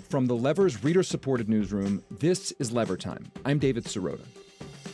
From the Lever's reader-supported newsroom, this is Lever Time. I'm David Sirota.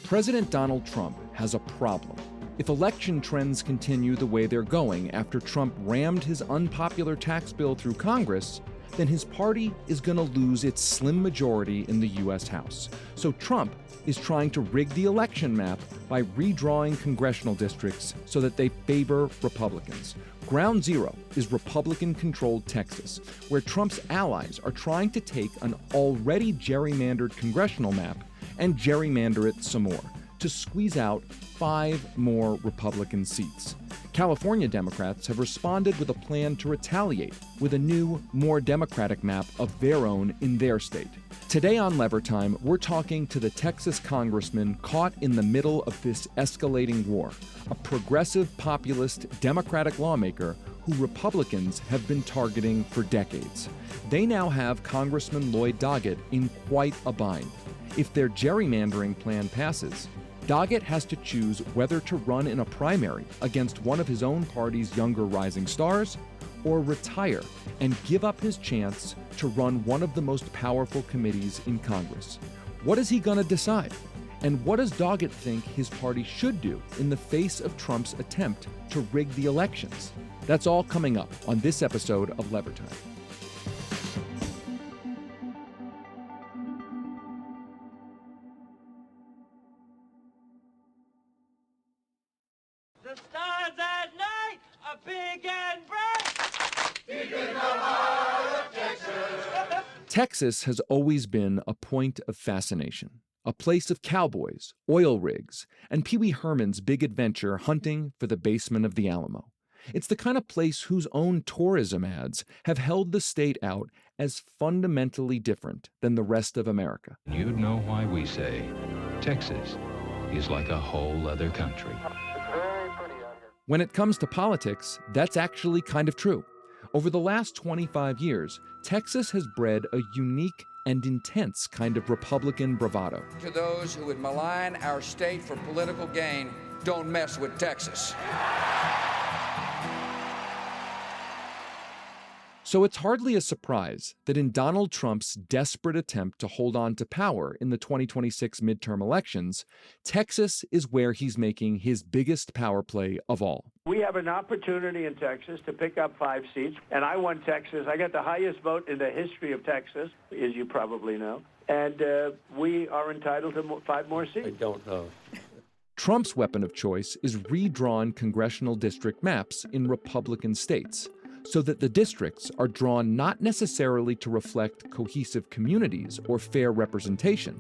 President Donald Trump has a problem. If election trends continue the way they're going after Trump rammed his unpopular tax bill through Congress, then his party is going to lose its slim majority in the U.S. House. So Trump is trying to rig the election map by redrawing congressional districts so that they favor Republicans. Ground zero is Republican-controlled Texas, where Trump's allies are trying to take an already gerrymandered congressional map and gerrymander it some more to squeeze out 5 more Republican seats. California Democrats have responded with a plan to retaliate with a new, more Democratic map of their own in their state. Today on Lever Time, we're talking to the Texas congressman caught in the middle of this escalating war, a progressive populist Democratic lawmaker who Republicans have been targeting for decades. They now have Congressman Lloyd Doggett in quite a bind. If their gerrymandering plan passes, Doggett has to choose whether to run in a primary against one of his own party's younger rising stars or retire and give up his chance to run one of the most powerful committees in Congress. What is he going to decide? And what does Doggett think his party should do in the face of Trump's attempt to rig the elections? That's all coming up on this episode of Lever Time. The stars at night are big and bright. Deep in the heart of Texas. Texas has always been a point of fascination, a place of cowboys, oil rigs, and Pee Wee Herman's big adventure hunting for the basement of the Alamo. It's the kind of place whose own tourism ads have held the state out as fundamentally different than the rest of America. You'd know why we say Texas is like a whole other country. When it comes to politics, that's actually kind of true. Over the last 25 years, Texas has bred a unique and intense kind of Republican bravado. To those who would malign our state for political gain, don't mess with Texas. So it's hardly a surprise that in Donald Trump's desperate attempt to hold on to power in the 2026 midterm elections, Texas is where he's making his biggest power play of all. We have an opportunity in Texas to pick up 5 seats, and I won Texas. I got the highest vote in the history of Texas, as you probably know, and we are entitled to 5 more seats. I don't know. Trump's weapon of choice is redrawn congressional district maps in Republican states, so that the districts are drawn not necessarily to reflect cohesive communities or fair representation,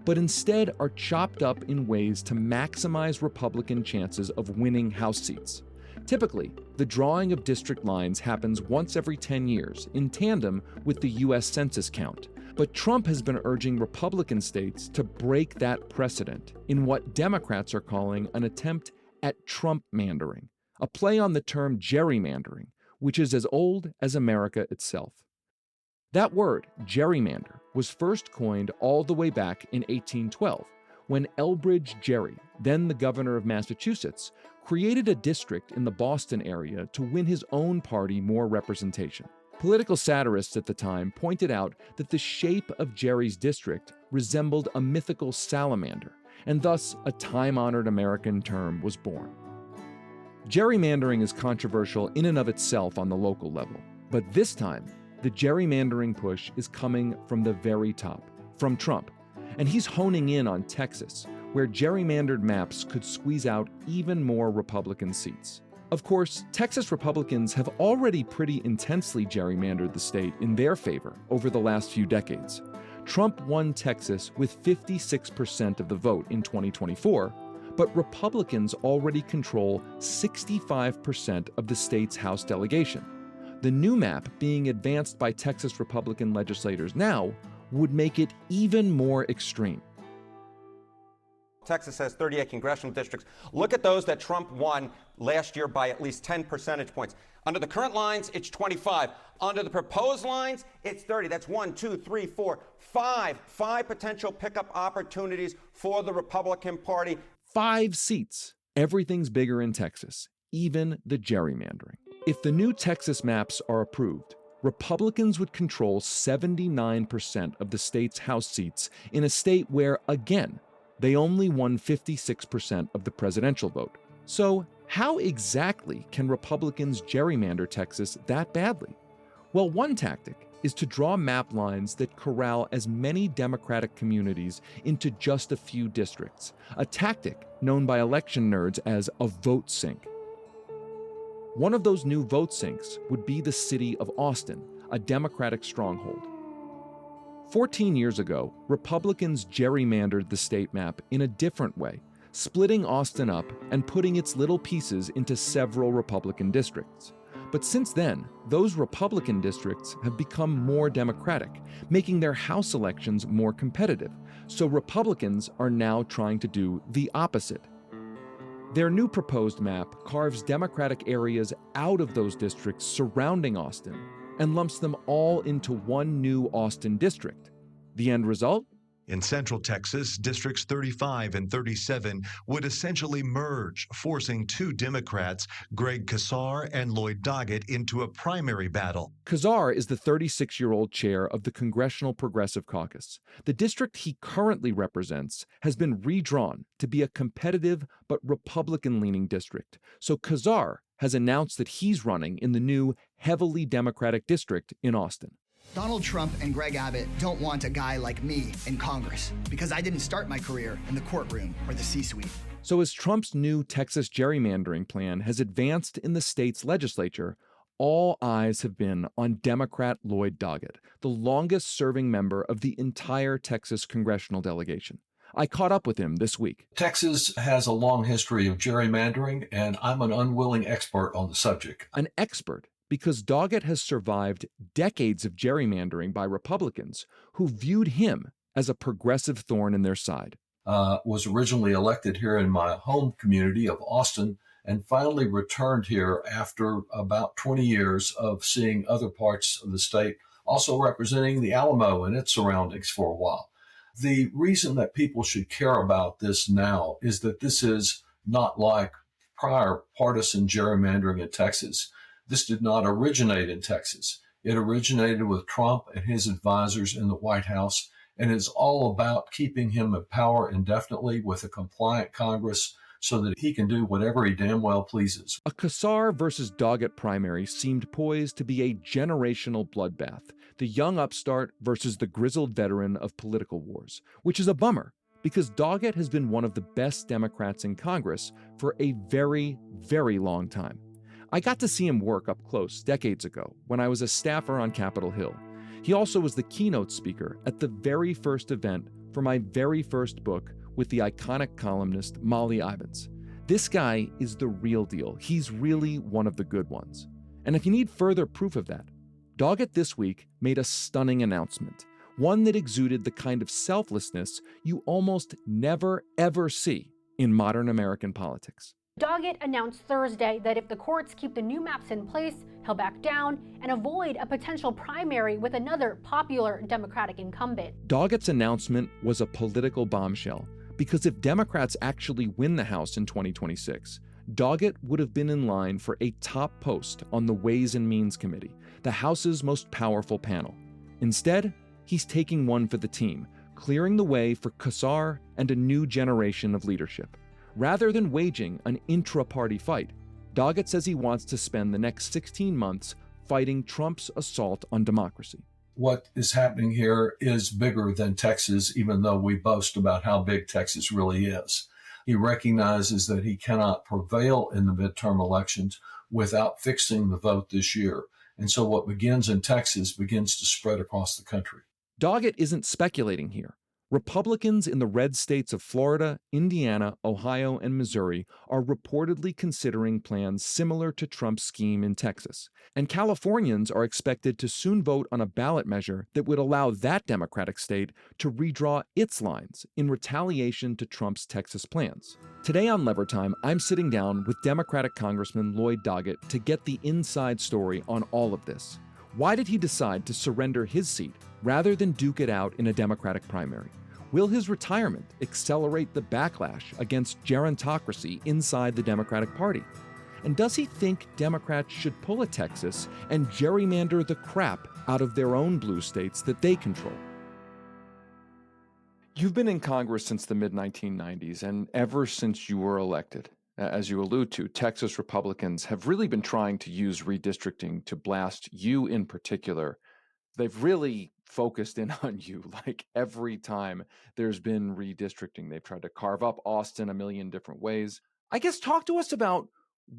but instead are chopped up in ways to maximize Republican chances of winning House seats. Typically, the drawing of district lines happens once every 10 years in tandem with the U.S. Census count. But Trump has been urging Republican states to break that precedent in what Democrats are calling an attempt at Trumpmandering, a play on the term gerrymandering, which is as old as America itself. That word, gerrymander, was first coined all the way back in 1812, when Elbridge Gerry, then the governor of Massachusetts, created a district in the Boston area to win his own party more representation. Political satirists at the time pointed out that the shape of Gerry's district resembled a mythical salamander, and thus a time-honored American term was born. Gerrymandering is controversial in and of itself on the local level, but this time, the gerrymandering push is coming from the very top, from Trump, and he's honing in on Texas, where gerrymandered maps could squeeze out even more Republican seats. Of course, Texas Republicans have already pretty intensely gerrymandered the state in their favor over the last few decades. Trump won Texas with 56% of the vote in 2024, but Republicans already control 65% of the state's House delegation. The new map being advanced by Texas Republican legislators now would make it even more extreme. Texas has 38 congressional districts. Look at those that Trump won last year by at least 10 percentage points. Under the current lines, it's 25. Under the proposed lines, it's 30. That's 5 potential pickup opportunities for the Republican Party. 5 seats. Everything's bigger in Texas, even the gerrymandering. If the new Texas maps are approved, Republicans would control 79% of the state's House seats in a state where, again, they only won 56% of the presidential vote. So, how exactly can Republicans gerrymander Texas that badly? Well, one tactic is to draw map lines that corral as many Democratic communities into just a few districts, a tactic known by election nerds as a vote sink. One of those new vote sinks would be the city of Austin, a Democratic stronghold. 14 years ago, Republicans gerrymandered the state map in a different way, splitting Austin up and putting its little pieces into several Republican districts. But since then, those Republican districts have become more Democratic, making their House elections more competitive. So Republicans are now trying to do the opposite. Their new proposed map carves Democratic areas out of those districts surrounding Austin and lumps them all into one new Austin district. The end result? In Central Texas, Districts 35 and 37 would essentially merge, forcing two Democrats, Greg Casar and Lloyd Doggett, into a primary battle. Casar is the 36-year-old chair of the Congressional Progressive Caucus. The district he currently represents has been redrawn to be a competitive but Republican-leaning district. So Casar has announced that he's running in the new, heavily Democratic district in Austin. Donald Trump and Greg Abbott don't want a guy like me in Congress because I didn't start my career in the courtroom or the C-suite. So as Trump's new Texas gerrymandering plan has advanced in the state's legislature, all eyes have been on Democrat Lloyd Doggett, the longest-serving member of the entire Texas congressional delegation. I caught up with him this week. Texas has a long history of gerrymandering, and I'm an unwilling expert on the subject. An expert? Because Doggett has survived decades of gerrymandering by Republicans who viewed him as a progressive thorn in their side. Was originally elected here in my home community of Austin and finally returned here after about 20 years of seeing other parts of the state, also representing the Alamo and its surroundings for a while. The reason that people should care about this now is that this is not like prior partisan gerrymandering in Texas. This did not originate in Texas. It originated with Trump and his advisors in the White House, and is all about keeping him in power indefinitely with a compliant Congress so that he can do whatever he damn well pleases. A Casar versus Doggett primary seemed poised to be a generational bloodbath, the young upstart versus the grizzled veteran of political wars, which is a bummer, because Doggett has been one of the best Democrats in Congress for a very, very long time. I got to see him work up close decades ago when I was a staffer on Capitol Hill. He also was the keynote speaker at the very first event for my very first book with the iconic columnist Molly Ivins. This guy is the real deal. He's really one of the good ones. And if you need further proof of that, Doggett this week made a stunning announcement, one that exuded the kind of selflessness you almost never, ever see in modern American politics. Doggett announced Thursday that if the courts keep the new maps in place, he'll back down and avoid a potential primary with another popular Democratic incumbent. Doggett's announcement was a political bombshell, because if Democrats actually win the House in 2026, Doggett would have been in line for a top post on the Ways and Means Committee, the House's most powerful panel. Instead, he's taking one for the team, clearing the way for Casar and a new generation of leadership. Rather than waging an intra-party fight, Doggett says he wants to spend the next 16 months fighting Trump's assault on democracy. What is happening here is bigger than Texas, even though we boast about how big Texas really is. He recognizes that he cannot prevail in the midterm elections without fixing the vote this year. And so what begins in Texas begins to spread across the country. Doggett isn't speculating here. Republicans in the red states of Florida, Indiana, Ohio, and Missouri are reportedly considering plans similar to Trump's scheme in Texas. And Californians are expected to soon vote on a ballot measure that would allow that Democratic state to redraw its lines in retaliation to Trump's Texas plans. Today on Lever Time, I'm sitting down with Democratic Congressman Lloyd Doggett to get the inside story on all of this. Why did he decide to surrender his seat rather than duke it out in a Democratic primary? Will his retirement accelerate the backlash against gerontocracy inside the Democratic Party? And does he think Democrats should pull a Texas and gerrymander the crap out of their own blue states that they control? You've been in Congress since the mid-1990s, and ever since you were elected. As you allude to, Texas Republicans have really been trying to use redistricting to blast you in particular. They've really focused in on you. Like every time there's been redistricting, they've tried to carve up Austin a million different ways. I guess talk to us about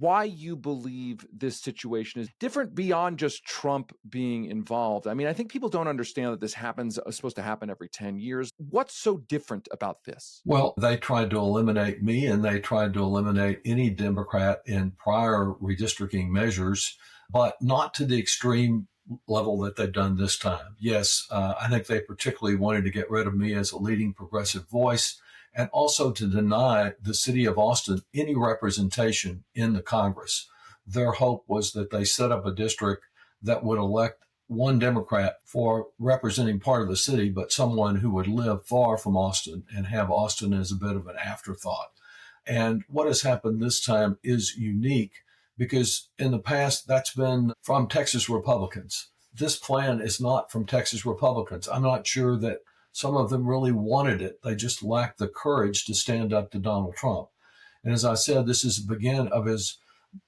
why you believe this situation is different beyond just Trump being involved. I mean, I think people don't understand that this is supposed to happen every 10 years. What's so different about this? Well, they tried to eliminate me, and they tried to eliminate any Democrat in prior redistricting measures, but not to the extreme level that they've done this time. Yes, I think they particularly wanted to get rid of me as a leading progressive voice, and also to deny the city of Austin any representation in the Congress. Their hope was that they set up a district that would elect one Democrat for representing part of the city, but someone who would live far from Austin and have Austin as a bit of an afterthought. And what has happened this time is unique because in the past, that's been from Texas Republicans. This plan is not from Texas Republicans. I'm not sure that some of them really wanted it. They just lacked the courage to stand up to Donald Trump. And as I said, this is the beginning of his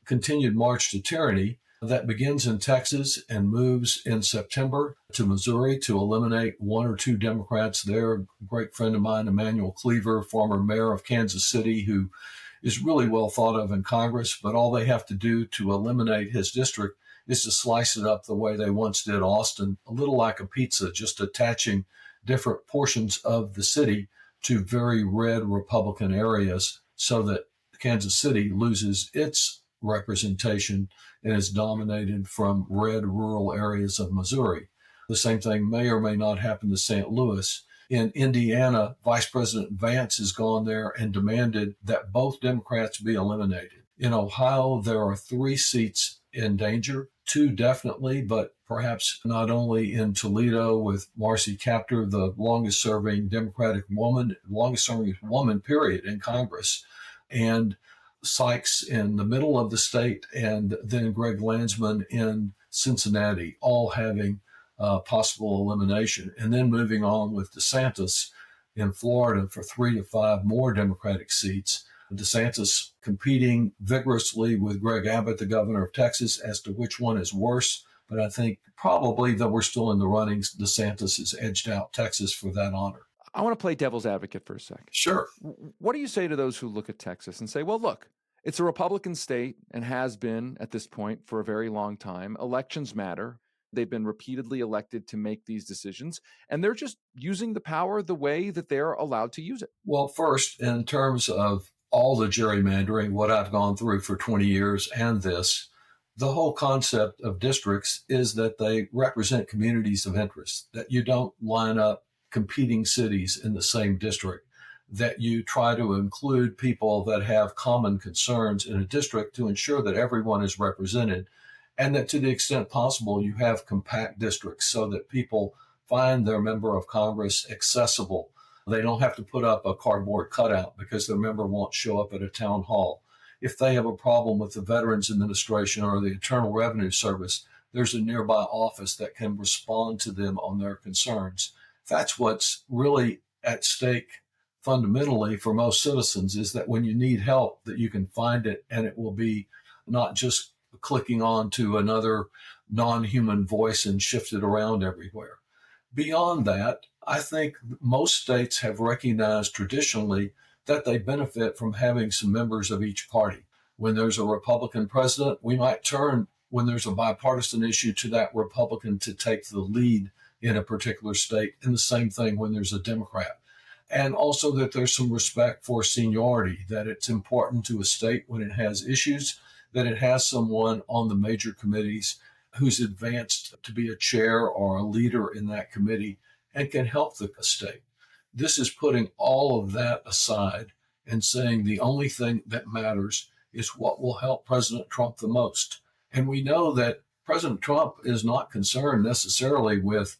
continued march to tyranny that begins in Texas and moves in September to Missouri to eliminate one or two Democrats there. A great friend of mine, Emmanuel Cleaver, former mayor of Kansas City, who is really well thought of in Congress, but all they have to do to eliminate his district is to slice it up the way they once did Austin, a little like a pizza, just attaching different portions of the city to very red Republican areas so that Kansas City loses its representation and is dominated from red rural areas of Missouri. The same thing may or may not happen to St. Louis. In Indiana, Vice President Vance has gone there and demanded that both Democrats be eliminated. In Ohio, there are 3 seats in danger, 2 definitely, but perhaps not only in Toledo with Marcy Kaptur, the longest serving woman, period, in Congress, and Sykes in the middle of the state, and then Greg Landsman in Cincinnati, all having possible elimination. And then moving on with DeSantis in Florida for 3 to 5 more Democratic seats. DeSantis competing vigorously with Greg Abbott, the governor of Texas, as to which one is worse. But I think probably, though we're still in the runnings, DeSantis has edged out Texas for that honor. I want to play devil's advocate for a second. Sure. What do you say to those who look at Texas and say, well, look, it's a Republican state and has been at this point for a very long time. Elections matter. They've been repeatedly elected to make these decisions, and they're just using the power the way that they're allowed to use it. Well, first, in terms of all the gerrymandering, what I've gone through for 20 years and this, the whole concept of districts is that they represent communities of interest, that you don't line up competing cities in the same district, that you try to include people that have common concerns in a district to ensure that everyone is represented, and that to the extent possible, you have compact districts so that people find their member of Congress accessible. They don't have to put up a cardboard cutout because their member won't show up at a town hall. If they have a problem with the Veterans Administration or the Internal Revenue Service, there's a nearby office that can respond to them on their concerns. That's what's really at stake fundamentally for most citizens, is that when you need help, that you can find it, and it will be not just clicking on to another non-human voice and shifted around everywhere. Beyond that, I think most states have recognized traditionally that they benefit from having some members of each party. When there's a Republican president, we might turn, when there's a bipartisan issue, to that Republican to take the lead in a particular state, and the same thing when there's a Democrat. And also that there's some respect for seniority, that it's important to a state when it has issues, that it has someone on the major committees who's advanced to be a chair or a leader in that committee and can help the state. This is putting all of that aside and saying the only thing that matters is what will help President Trump the most. And we know that President Trump is not concerned necessarily with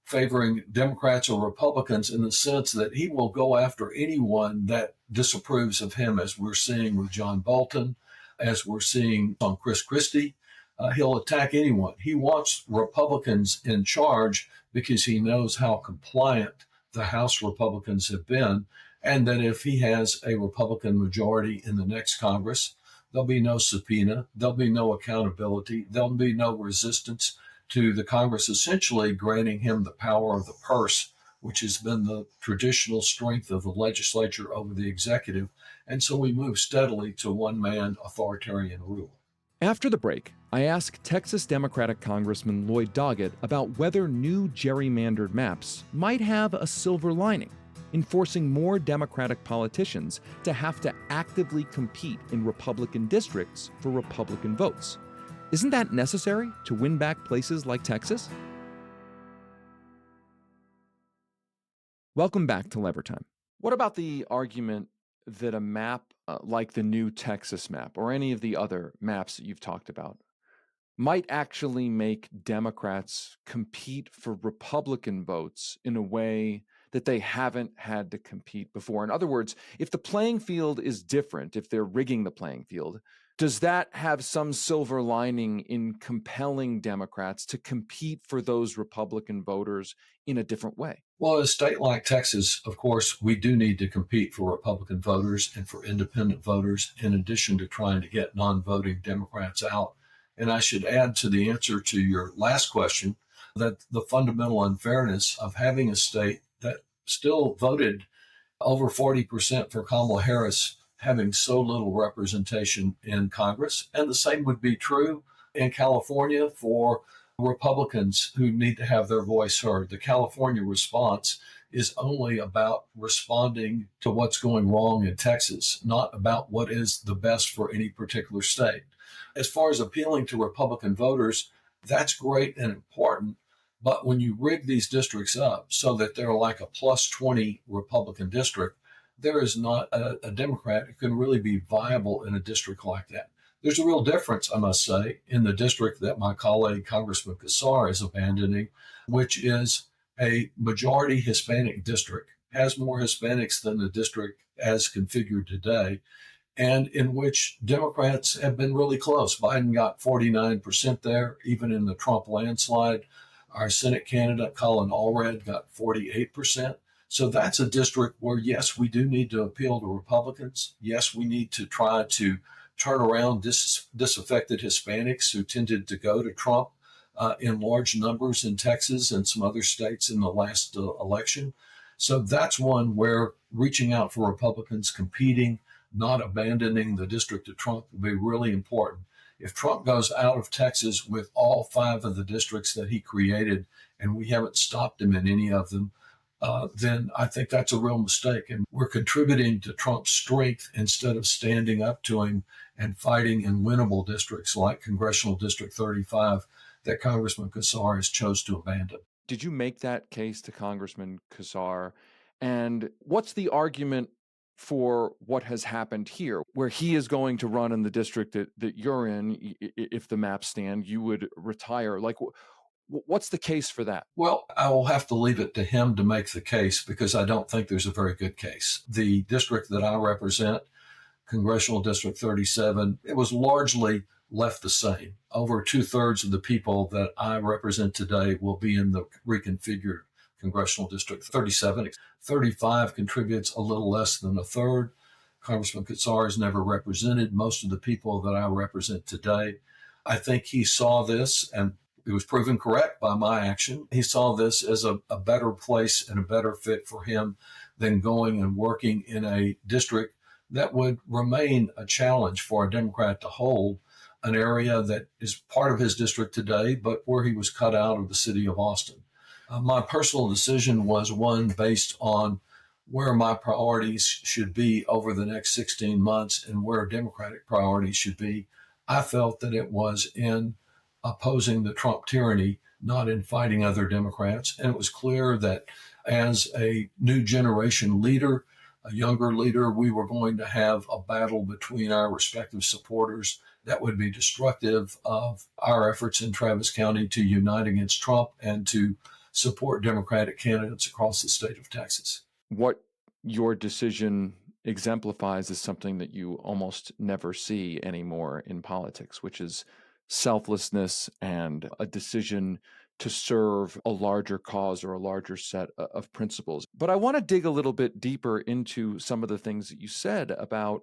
favoring Democrats or Republicans, in the sense that he will go after anyone that disapproves of him, as we're seeing with John Bolton, as we're seeing on Chris Christie. He'll attack anyone. He wants Republicans in charge because he knows how compliant the House Republicans have been, and that if he has a Republican majority in the next Congress, there'll be no subpoena, there'll be no accountability, there'll be no resistance to the Congress essentially granting him the power of the purse, which has been the traditional strength of the legislature over the executive. And so we move steadily to one-man authoritarian rule. After the break, I ask Texas Democratic Congressman Lloyd Doggett about whether new gerrymandered maps might have a silver lining in forcing more Democratic politicians to have to actively compete in Republican districts for Republican votes. Isn't that necessary to win back places like Texas? Welcome back to Lever Time. What about the argument that a map like the new Texas map or any of the other maps that you've talked about might actually make Democrats compete for Republican votes in a way that they haven't had to compete before? In other words, if the playing field is different, if they're rigging the playing field, does that have some silver lining in compelling Democrats to compete for those Republican voters in a different way? Well, in a state like Texas, of course, we do need to compete for Republican voters and for independent voters, in addition to trying to get non-voting Democrats out. And I should add to the answer to your last question that the fundamental unfairness of having a state that still voted over 40% for Kamala Harris having so little representation in Congress. And the same would be true in California for Republicans who need to have their voice heard. The California response is only about responding to what's going wrong in Texas, not about what is the best for any particular state. As far as appealing to Republican voters, that's great and important. But when you rig these districts up so that they're like a plus 20 Republican district, there is not a Democrat who can really be viable in a district like that. There's a real difference, I must say, in the district that my colleague Congressman Kassar is abandoning, which is a majority Hispanic district, has more Hispanics than the district as configured today, and in which Democrats have been really close. Biden got 49% there, even in the Trump landslide. Our Senate candidate, Colin Allred, got 48%. So that's a district where, yes, we do need to appeal to Republicans. Yes, we need to try to turn around disaffected Hispanics who tended to go to Trump in large numbers in Texas and some other states in the last election. So that's one where reaching out for Republicans, competing, not abandoning the district of Trump will be really important. If Trump goes out of Texas with all 5 of the districts that he created, and we haven't stopped him in any of them, then I think that's a real mistake. And we're contributing to Trump's strength instead of standing up to him and fighting in winnable districts like Congressional District 35 that Congressman Kassar has chose to abandon. Did you make that case to Congressman Kassar? And what's the argument for what has happened here, where he is going to run in the district that you're in? If the maps stand, you would retire. Like, what's the case for that? Well, I will have to leave it to him to make the case because I don't think there's a very good case. The district that I represent, Congressional District 37, it was largely left the same. Over 2/3 of the people that I represent today will be in the reconfigured Congressional District 37. 35 contributes a little less than 1/3. Congressman Kassar has never represented most of the people that I represent today. I think he saw this, and it was proven correct by my action. He saw this as a better place and a better fit for him than going and working in a district that would remain a challenge for a Democrat to hold, an area that is part of his district today, but where he was cut out of the city of Austin. My personal decision was one based on where my priorities should be over the next 16 months and where Democratic priorities should be. I felt that it was in opposing the Trump tyranny, not in fighting other Democrats. And it was clear that as a new generation leader, a younger leader, we were going to have a battle between our respective supporters that would be destructive of our efforts in Travis County to unite against Trump and to support Democratic candidates across the state of Texas. What your decision exemplifies is something that you almost never see anymore in politics, which is selflessness and a decision to serve a larger cause or a larger set of principles. But I want to dig a little bit deeper into some of the things that you said about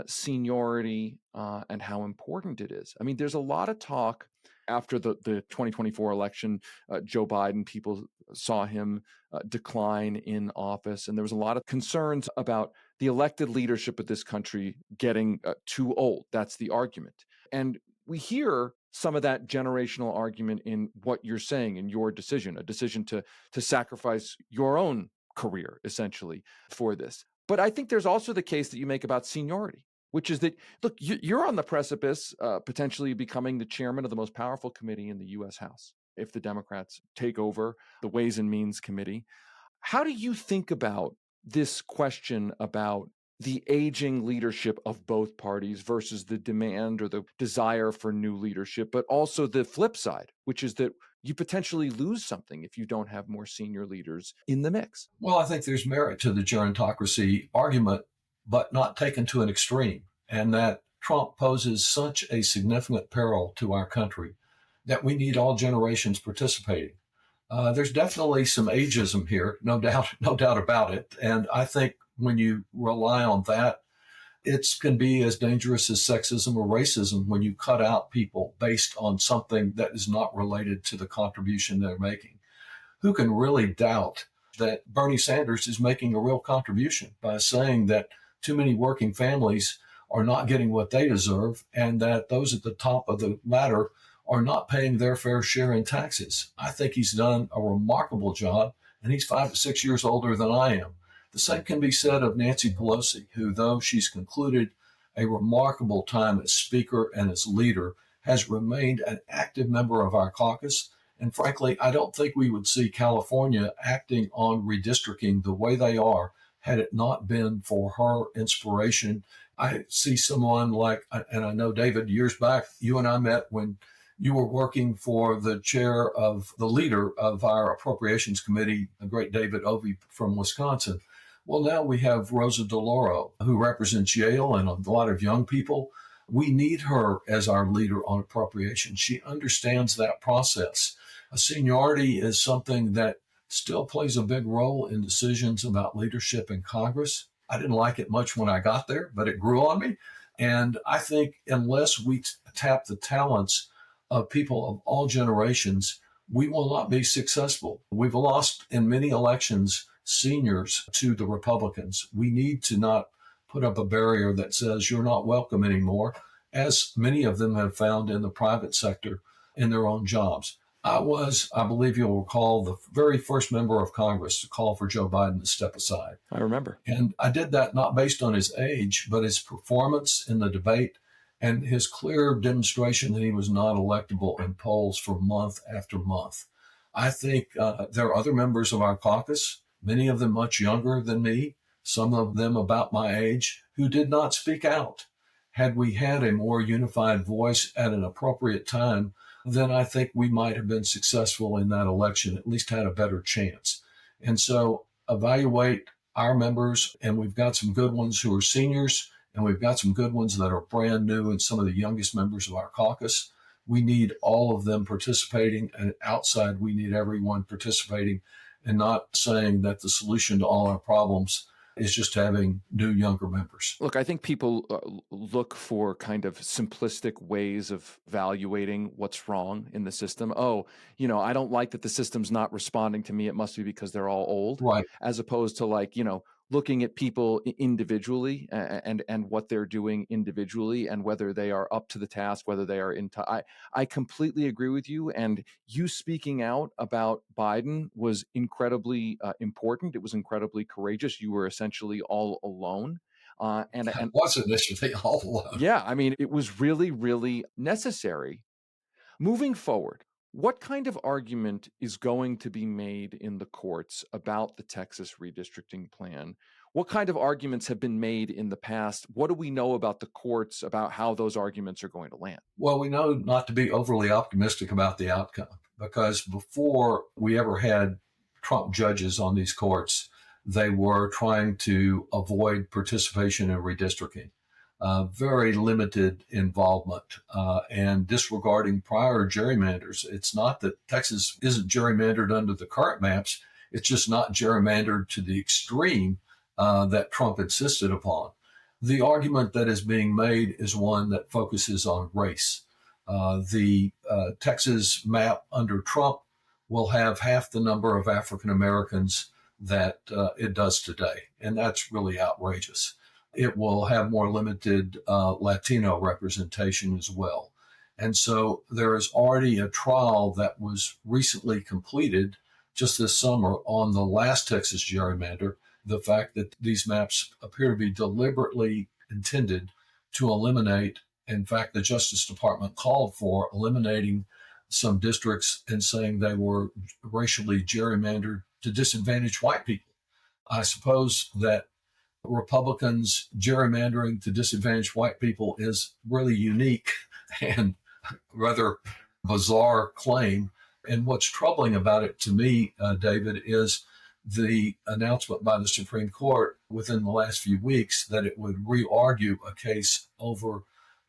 seniority and how important it is. I mean, there's a lot of talk after the 2024 election. Joe Biden, people saw him decline in office, and there was a lot of concerns about the elected leadership of this country getting too old. That's the argument. And we hear some of that generational argument in what you're saying in your decision, a decision to sacrifice your own career, essentially, for this. But I think there's also the case that you make about seniority, which is that, look, you're on the precipice, potentially becoming the chairman of the most powerful committee in the U.S. House if the Democrats take over the Ways and Means Committee. How do you think about this question about the aging leadership of both parties versus the demand or the desire for new leadership, but also the flip side, which is that you potentially lose something if you don't have more senior leaders in the mix? Well, I think there's merit to the gerontocracy argument, but not taken to an extreme, and that Trump poses such a significant peril to our country that we need all generations participating. There's definitely some ageism here, no doubt about it. And I think when you rely on that, it can be as dangerous as sexism or racism when you cut out people based on something that is not related to the contribution they're making. Who can really doubt that Bernie Sanders is making a real contribution by saying that too many working families are not getting what they deserve and that those at the top of the ladder are not paying their fair share in taxes? I think he's done a remarkable job, and he's 5 to 6 years older than I am. The same can be said of Nancy Pelosi, who, though she's concluded a remarkable time as Speaker and as leader, has remained an active member of our caucus. And frankly, I don't think we would see California acting on redistricting the way they are had it not been for her inspiration. I see someone like, and I know, David, years back, you and I met when you were working for the chair of the leader of our Appropriations Committee, the great David Ovey from Wisconsin. Well, now we have Rosa DeLauro, who represents Yale and a lot of young people. We need her as our leader on appropriations. She understands that process. Seniority is something that still plays a big role in decisions about leadership in Congress. I didn't like it much when I got there, but it grew on me. And I think unless we tap the talents of people of all generations, we will not be successful. We've lost in many elections seniors to the Republicans. We need to not put up a barrier that says you're not welcome anymore, as many of them have found in the private sector in their own jobs. I was, I believe you'll recall, the very first member of Congress to call for Joe Biden to step aside. I remember. And I did that not based on his age, but his performance in the debate and his clear demonstration that he was not electable in polls for month after month. I think there are other members of our caucus, many of them much younger than me, some of them about my age, who did not speak out. Had we had a more unified voice at an appropriate time, then I think we might have been successful in that election, at least had a better chance. And so evaluate our members, and we've got some good ones who are seniors, and we've got some good ones that are brand new and some of the youngest members of our caucus. We need all of them participating, and outside we need everyone participating, and not saying that the solution to all our problems is just having new, younger members. Look, I think people look for kind of simplistic ways of evaluating what's wrong in the system. Oh, I don't like that the system's not responding to me. It must be because they're all old. Right. As opposed to looking at people individually and what they're doing individually and whether they are up to the task, whether they are I completely agree with you. And you speaking out about Biden was incredibly important. It was incredibly courageous. You were essentially all alone. And was initially all alone. Yeah, I mean, it was really, really necessary. Moving forward, what kind of argument is going to be made in the courts about the Texas redistricting plan? What kind of arguments have been made in the past? What do we know about the courts about how those arguments are going to land? Well, we know not to be overly optimistic about the outcome, because before we ever had Trump judges on these courts, they were trying to avoid participation in redistricting. Very limited involvement and disregarding prior gerrymanders. It's not that Texas isn't gerrymandered under the current maps. It's just not gerrymandered to the extreme that Trump insisted upon. The argument that is being made is one that focuses on race. The Texas map under Trump will have half the number of African Americans that it does today, and that's really outrageous. It will have more limited Latino representation as well. And so there is already a trial that was recently completed just this summer on the last Texas gerrymander, the fact that these maps appear to be deliberately intended to eliminate. In fact, the Justice Department called for eliminating some districts and saying they were racially gerrymandered to disadvantage white people. I suppose that Republicans gerrymandering to disadvantage white people is really unique and rather bizarre claim. And what's troubling about it to me, David, is the announcement by the Supreme Court within the last few weeks that it would re-argue a case over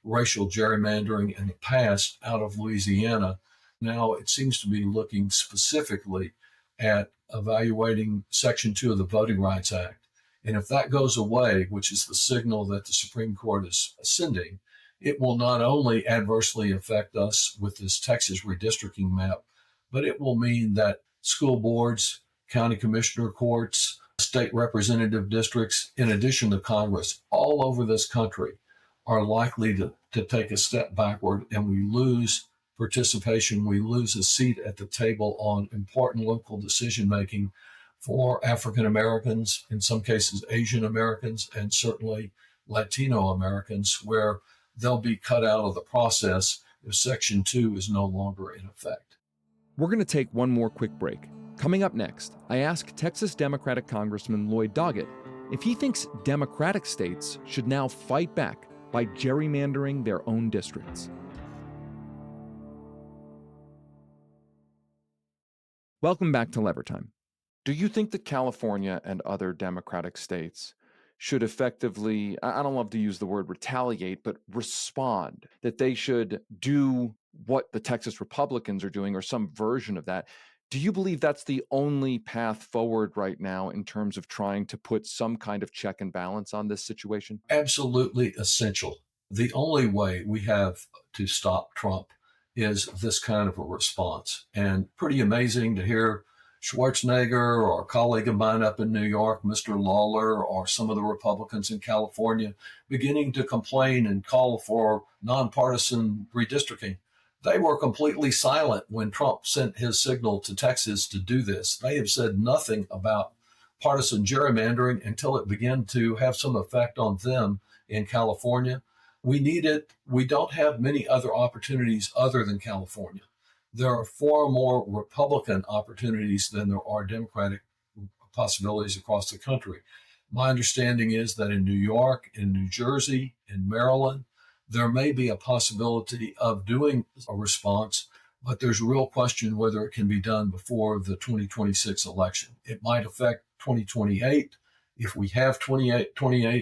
racial gerrymandering in the past out of Louisiana. Now it seems to be looking specifically at evaluating Section 2 of the Voting Rights Act. And if that goes away, which is the signal that the Supreme Court is sending, it will not only adversely affect us with this Texas redistricting map, but it will mean that school boards, county commissioner courts, state representative districts, in addition to Congress, all over this country are likely to take a step backward, and we lose participation. We lose a seat at the table on important local decision making for African Americans, in some cases Asian Americans, and certainly Latino Americans, where they'll be cut out of the process if Section 2 is no longer in effect. We're going to take one more quick break. Coming up next, I ask Texas Democratic Congressman Lloyd Doggett if he thinks Democratic states should now fight back by gerrymandering their own districts. Welcome back to Lever Time. Do you think that California and other Democratic states should effectively, I don't love to use the word retaliate, but respond, that they should do what the Texas Republicans are doing or some version of that? Do you believe that's the only path forward right now in terms of trying to put some kind of check and balance on this situation? Absolutely essential. The only way we have to stop Trump is this kind of a response. And pretty amazing to hear Schwarzenegger or a colleague of mine up in New York, Mr. Lawler, or some of the Republicans in California beginning to complain and call for nonpartisan redistricting. They were completely silent when Trump sent his signal to Texas to do this. They have said nothing about partisan gerrymandering until it began to have some effect on them in California. We need it. We don't have many other opportunities other than California. There are far more Republican opportunities than there are Democratic possibilities across the country. My understanding is that in New York, in New Jersey, in Maryland, there may be a possibility of doing a response, but there's a real question whether it can be done before the 2026 election. It might affect 2028 if we have 28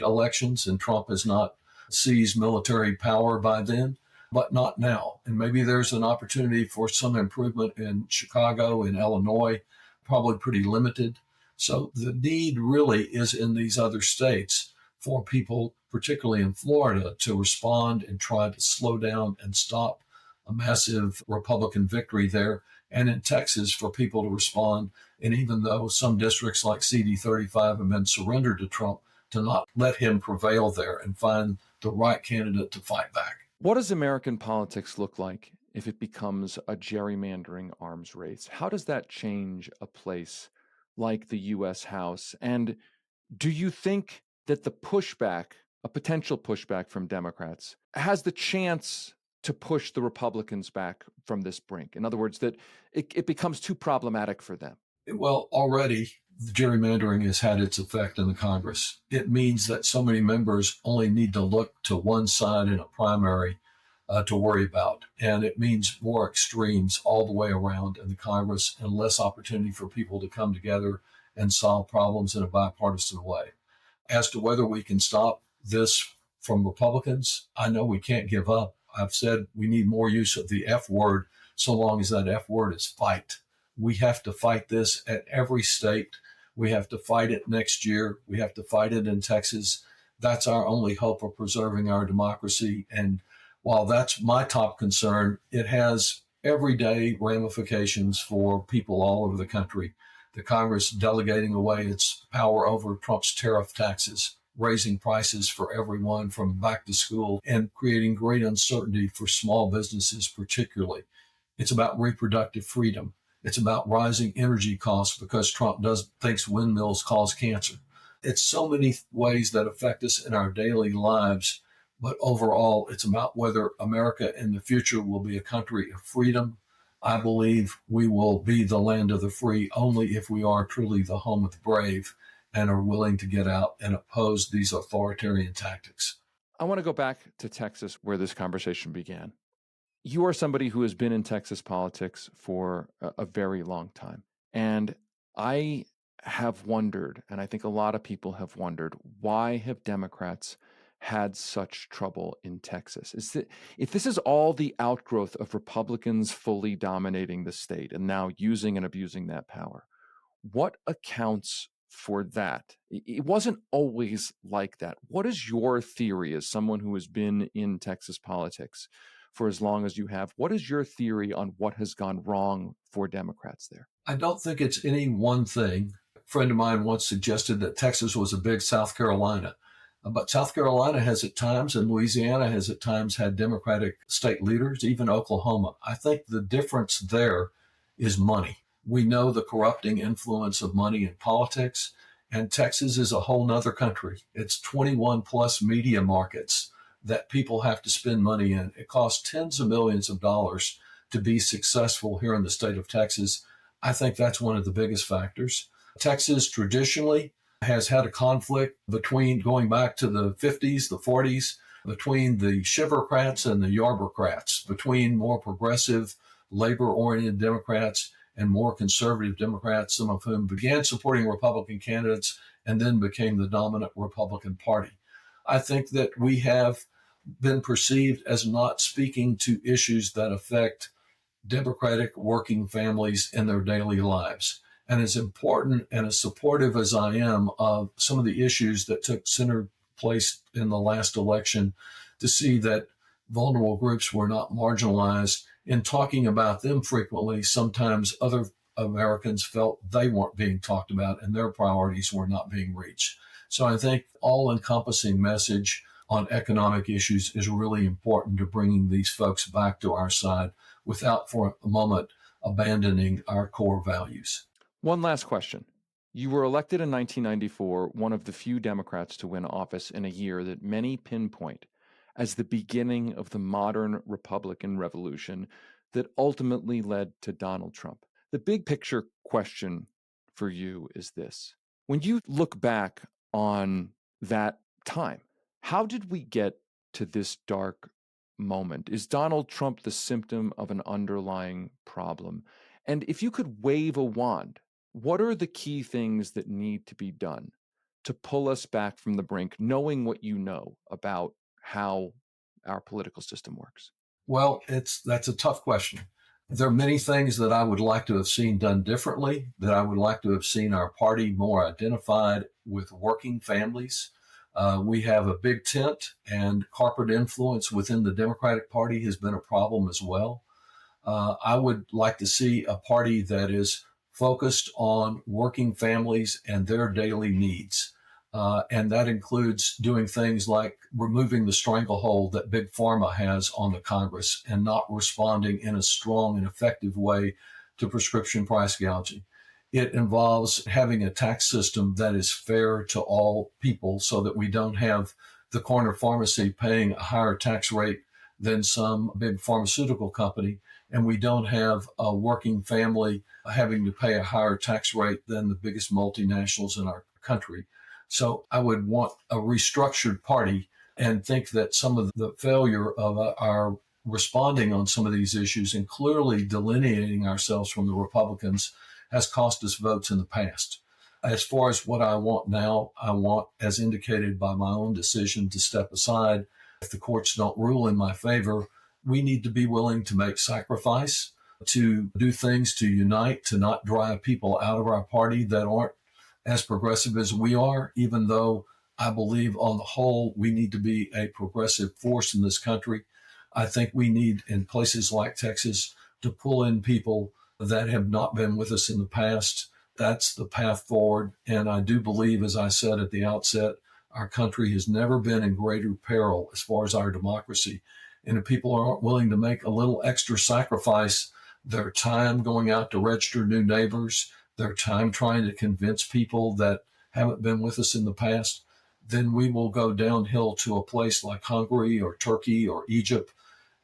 elections and Trump has not seized military power by then, but not now. And maybe there's an opportunity for some improvement in Chicago, in Illinois, probably pretty limited. So the need really is in these other states for people, particularly in Florida, to respond and try to slow down and stop a massive Republican victory there. And in Texas, for people to respond. And even though some districts like CD 35 have been surrendered to Trump, to not let him prevail there and find the right candidate to fight back. What does American politics look like if it becomes a gerrymandering arms race? How does that change a place like the U.S. House? And do you think that the pushback, a potential pushback from Democrats, has the chance to push the Republicans back from this brink? In other words, that it becomes too problematic for them? Well, already the gerrymandering has had its effect in the Congress. It means that so many members only need to look to one side in a primary to worry about. And it means more extremes all the way around in the Congress and less opportunity for people to come together and solve problems in a bipartisan way. As to whether we can stop this from Republicans, I know we can't give up. I've said we need more use of the F word, so long as that F word is fight. We have to fight this at every state. We have to fight it next year. We have to fight it in Texas. That's our only hope of preserving our democracy. And while that's my top concern, it has everyday ramifications for people all over the country. The Congress delegating away its power over Trump's tariff taxes, raising prices for everyone from back to school, and creating great uncertainty for small businesses particularly. It's about reproductive freedom. It's about rising energy costs because Trump thinks windmills cause cancer. It's so many ways that affect us in our daily lives, but overall, it's about whether America in the future will be a country of freedom. I believe we will be the land of the free only if we are truly the home of the brave and are willing to get out and oppose these authoritarian tactics. I want to go back to Texas, where this conversation began. You are somebody who has been in Texas politics for a very long time. And I have wondered, and I think a lot of people have wondered, why have Democrats had such trouble in Texas? If this is all the outgrowth of Republicans fully dominating the state and now using and abusing that power, what accounts for that? It wasn't always like that. What is your theory as someone who has been in Texas politics for as long as you have? What is your theory on what has gone wrong for Democrats there? I don't think it's any one thing. A friend of mine once suggested that Texas was a big South Carolina. But South Carolina has at times, and Louisiana has at times had Democratic state leaders, even Oklahoma. I think the difference there is money. We know the corrupting influence of money in politics, and Texas is a whole nother country. It's 21 plus media markets that people have to spend money in. It costs tens of millions of dollars to be successful here in the state of Texas. I think that's one of the biggest factors. Texas traditionally has had a conflict between, going back to the 50s, the 40s, between the Shivercrats and the Yarbocrats, between more progressive, labor-oriented Democrats and more conservative Democrats, some of whom began supporting Republican candidates and then became the dominant Republican Party. I think that we have been perceived as not speaking to issues that affect Democratic working families in their daily lives. And as important and as supportive as I am of some of the issues that took center place in the last election, to see that vulnerable groups were not marginalized, in talking about them frequently, sometimes other Americans felt they weren't being talked about and their priorities were not being reached. So I think all-encompassing message on economic issues is really important to bringing these folks back to our side without for a moment abandoning our core values. One last question. You were elected in 1994, one of the few Democrats to win office in a year that many pinpoint as the beginning of the modern Republican revolution that ultimately led to Donald Trump. The big picture question for you is this. When you look back on that time, how did we get to this dark moment? Is Donald Trump the symptom of an underlying problem? And if you could wave a wand, what are the key things that need to be done to pull us back from the brink, knowing what you know about how our political system works? Well, that's a tough question. There are many things that I would like to have seen done differently, that I would like to have seen our party more identified with working families. We have a big tent, and corporate influence within the Democratic Party has been a problem as well. I would like to see a party that is focused on working families and their daily needs. And that includes doing things like removing the stranglehold that Big Pharma has on the Congress and not responding in a strong and effective way to prescription price gouging. It involves having a tax system that is fair to all people so that we don't have the corner pharmacy paying a higher tax rate than some big pharmaceutical company, and we don't have a working family having to pay a higher tax rate than the biggest multinationals in our country. So I would want a restructured party and think that some of the failure of our responding on some of these issues and clearly delineating ourselves from the Republicans has cost us votes in the past. As far as what I want now, I want, as indicated by my own decision, to step aside. If the courts don't rule in my favor, we need to be willing to make sacrifice, to do things to unite, to not drive people out of our party that aren't as progressive as we are, even though I believe on the whole we need to be a progressive force in this country. I think we need, in places like Texas, to pull in people that have not been with us in the past. That's the path forward. And I do believe, as I said at the outset, our country has never been in greater peril as far as our democracy. And if people aren't willing to make a little extra sacrifice, their time going out to register new neighbors, their time trying to convince people that haven't been with us in the past, then we will go downhill to a place like Hungary or Turkey or Egypt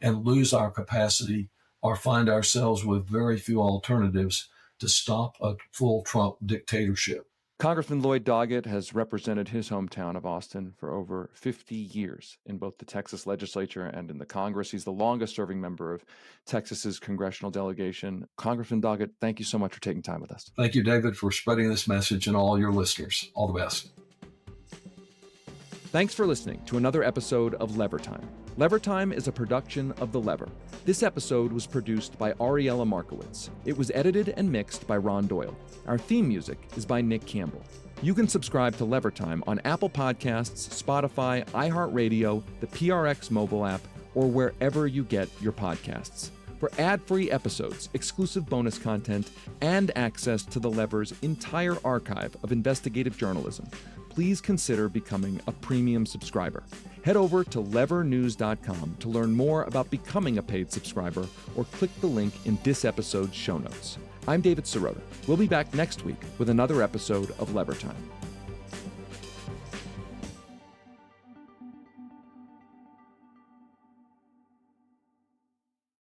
and lose our capacity or find ourselves with very few alternatives to stop a full Trump dictatorship. Congressman Lloyd Doggett has represented his hometown of Austin for over 50 years in both the Texas legislature and in the Congress. He's the longest-serving member of Texas's congressional delegation. Congressman Doggett, thank you so much for taking time with us. Thank you, David, for spreading this message and all your listeners. All the best. Thanks for listening to another episode of Lever Time. Lever Time is a production of The Lever. This episode was produced by Ariella Markowitz. It was edited and mixed by Ron Doyle. Our theme music is by Nick Campbell. You can subscribe to Lever Time on Apple Podcasts, Spotify, iHeartRadio, the PRX mobile app, or wherever you get your podcasts. For ad-free episodes, exclusive bonus content, and access to The Lever's entire archive of investigative journalism, please consider becoming a premium subscriber. Head over to levernews.com to learn more about becoming a paid subscriber, or click the link in this episode's show notes. I'm David Sirota. We'll be back next week with another episode of Lever Time.